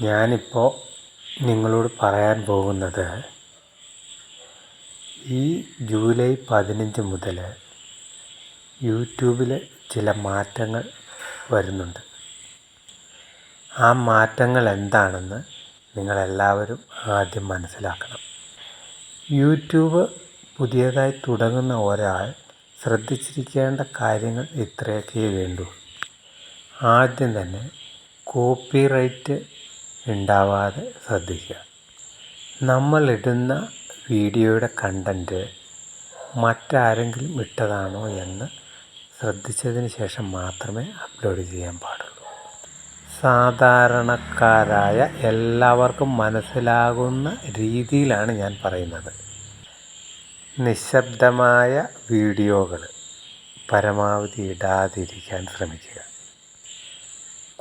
ഞാനിപ്പോൾ നിങ്ങളോട് പറയാൻ പോകുന്നത് ഈ ജൂലൈ 15 മുതൽ യൂട്യൂബിൽ ചില മാറ്റങ്ങൾ വരുന്നുണ്ട്. ആ മാറ്റങ്ങൾ എന്താണെന്ന് നിങ്ങളെല്ലാവരും ആദ്യം മനസ്സിലാക്കണം. യൂട്യൂബ് പുതിയതായി തുടങ്ങുന്ന ഒരാൾ ശ്രദ്ധിച്ചിരിക്കേണ്ട കാര്യങ്ങൾ ഇത്രയൊക്കെ വേണ്ടൂ. ആദ്യം തന്നെ കോപ്പിറൈറ്റ് ഉണ്ടാവാതെ ശ്രദ്ധിക്കുക. നമ്മളിടുന്ന വീഡിയോയുടെ കണ്ടൻറ്റ് മറ്റാരെങ്കിലും ഇട്ടതാണോ എന്ന് ശ്രദ്ധിച്ചതിന് ശേഷം മാത്രമേ അപ്ലോഡ് ചെയ്യാൻ പാടുള്ളൂ. സാധാരണക്കാരായ എല്ലാവർക്കും മനസ്സിലാകുന്ന രീതിയിലാണ് ഞാൻ പറയുന്നത്. നിശബ്ദമായ വീഡിയോകൾ പരമാവധി ഇടാതിരിക്കാൻ ശ്രമിക്കുക.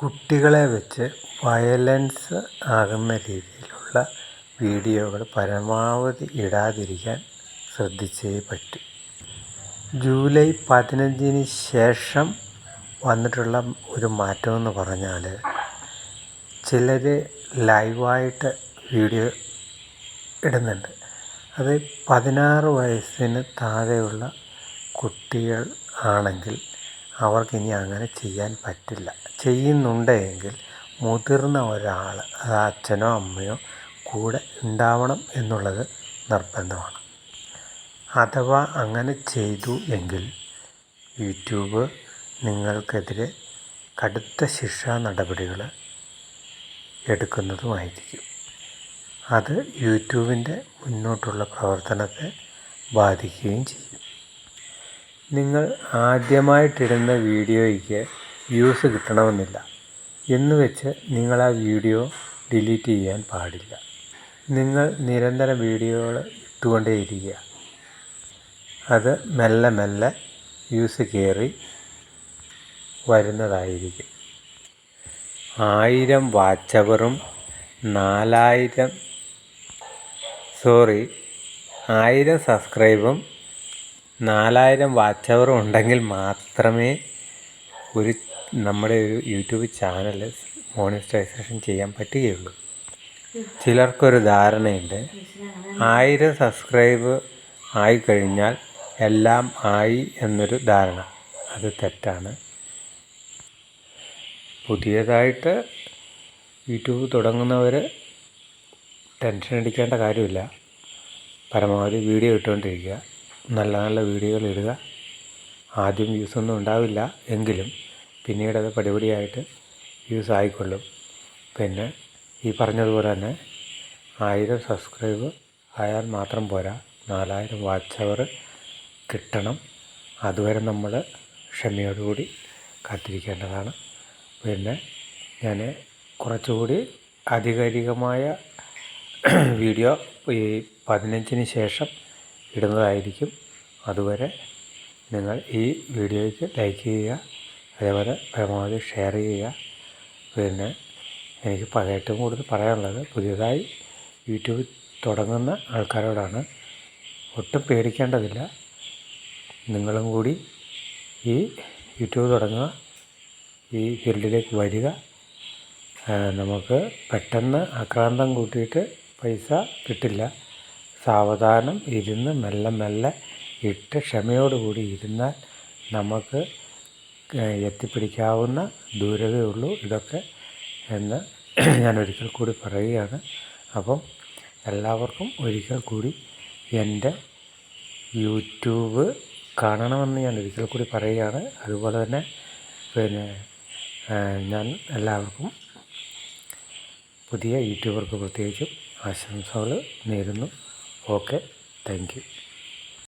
കുട്ടികളെ വെച്ച് വയലൻസ് ആകുന്ന രീതിയിലുള്ള വീഡിയോകൾ പരമാവധി ഇടാതിരിക്കാൻ ശ്രദ്ധിച്ചേ പറ്റൂ. ജൂലൈ 15 ശേഷം വന്നിട്ടുള്ള ഒരു മാറ്റമെന്ന് പറഞ്ഞാൽ, ചിലർ ലൈവായിട്ട് വീഡിയോ ഇടുന്നുണ്ട്. അത് 16 വയസ്സിന് താഴെയുള്ള കുട്ടികൾ ആണെങ്കിൽ അവർക്കിനി അങ്ങനെ ചെയ്യാൻ പറ്റില്ല. ചെയ്യുന്നുണ്ടെങ്കിൽ മുതിർന്ന ഒരാൾ, അത് അച്ഛനോ അമ്മയോ കൂടെ ഉണ്ടാവണം എന്നുള്ളത് നിർബന്ധമാണ്. അഥവാ അങ്ങനെ ചെയ്തു എങ്കിൽ യൂട്യൂബ് നിങ്ങൾക്കെതിരെ കടുത്ത ശിക്ഷാ നടപടികൾ എടുക്കുന്നതുമായിരിക്കും. അത് യൂട്യൂബിൻ്റെ മുന്നോട്ടുള്ള പ്രവർത്തനത്തെ ബാധിക്കുകയും ചെയ്യും. നിങ്ങൾ ആദ്യമായിട്ടിടുന്ന വീഡിയോയ്ക്ക് വ്യൂസ് കിട്ടണമെന്നില്ല എന്ന് വെച്ച് നിങ്ങൾ ആ വീഡിയോ ഡിലീറ്റ് ചെയ്യാൻ പാടില്ല. നിങ്ങൾ നിരന്തരം വീഡിയോകൾ ഇട്ടുകൊണ്ടേയിരിക്കുക. അത് മെല്ലെ മെല്ലെ വ്യൂസ് കയറി വരുന്നതായിരിക്കും. 1000 വാച്ച് അവറും 1000 സബ്സ്ക്രൈബും 4000 വാച്ച് അവറും ഉണ്ടെങ്കിൽ മാത്രമേ നമ്മുടെ ഒരു യൂട്യൂബ് ചാനൽ മോണിറ്റൈസേഷൻ ചെയ്യാൻ പറ്റുകയുള്ളൂ. ചിലർക്കൊരു ധാരണയുണ്ട്, 1000 സബ്സ്ക്രൈബ് ആയിക്കഴിഞ്ഞാൽ എല്ലാം ആയി എന്നൊരു ധാരണ. അത് തെറ്റാണ്. പുതിയതായിട്ട് യൂട്യൂബ് തുടങ്ങുന്നവർ ടെൻഷൻ അടിക്കേണ്ട കാര്യമില്ല. പരമാവധി വീഡിയോ ഇട്ടുകൊണ്ടിരിക്കുക. നല്ല നല്ല വീഡിയോകൾ ഇടുക. ആദ്യം വ്യൂസൊന്നും ഉണ്ടാവില്ല എങ്കിലും പിന്നീടത് പടിപടിയായിട്ട് വ്യൂസ് ആയിക്കൊള്ളും. പിന്നെ ഈ പറഞ്ഞതുപോലെ തന്നെ 1000 സബ്സ്ക്രൈബ് ആയാൽ മാത്രം പോരാ, 4000 വാച്ച് അവർ കിട്ടണം. അതുവരെ നമ്മൾ ക്ഷമയോടുകൂടി കാത്തിരിക്കേണ്ടതാണ്. പിന്നെ ഞാൻ കുറച്ചുകൂടി ആധികാരികമായ വീഡിയോ ഈ 15 ശേഷം ഇടുന്നതായിരിക്കും. അതുവരെ നിങ്ങൾ ഈ വീഡിയോയ്ക്ക് ലൈക്ക് ചെയ്യുക, അതേപോലെ പരമാവധി ഷെയർ ചെയ്യുക. പിന്നെ എനിക്ക് ഏറ്റവും കൂടുതൽ പറയാനുള്ളത് പുതിയതായി യൂട്യൂബ് തുടങ്ങുന്ന ആൾക്കാരോടാണ്. ഒട്ടും പേടിക്കേണ്ടതില്ല. നിങ്ങളും കൂടി ഈ യൂട്യൂബ് തുടങ്ങുക, ഈ ഫീൽഡിലേക്ക് വരിക. നമുക്ക് പെട്ടെന്ന് ആക്രാന്തം കൂട്ടിയിട്ട് പൈസ കിട്ടില്ല. സാവധാനം ഇരുന്ന് മെല്ലെ മെല്ലെ ഇട്ട് ക്ഷമയോടുകൂടി ഇരുന്നാൽ നമുക്ക് എത്തിപ്പിടിക്കാവുന്ന ദൂരമേ ഉള്ളൂ ഇതൊക്കെ എന്ന് ഞാൻ ഒരിക്കൽ കൂടി പറയുകയാണ്. അപ്പം എല്ലാവർക്കും ഒരിക്കൽ കൂടി എൻ്റെ യൂട്യൂബ് കാണണമെന്ന് ഞാൻ ഒരിക്കൽ കൂടി പറയുകയാണ്. അതുപോലെ തന്നെ പിന്നെ ഞാൻ എല്ലാവർക്കും, പുതിയ യൂട്യൂബർക്ക് പ്രത്യേകിച്ചും ആശംസകൾ നേരുന്നു. Okay, thank you.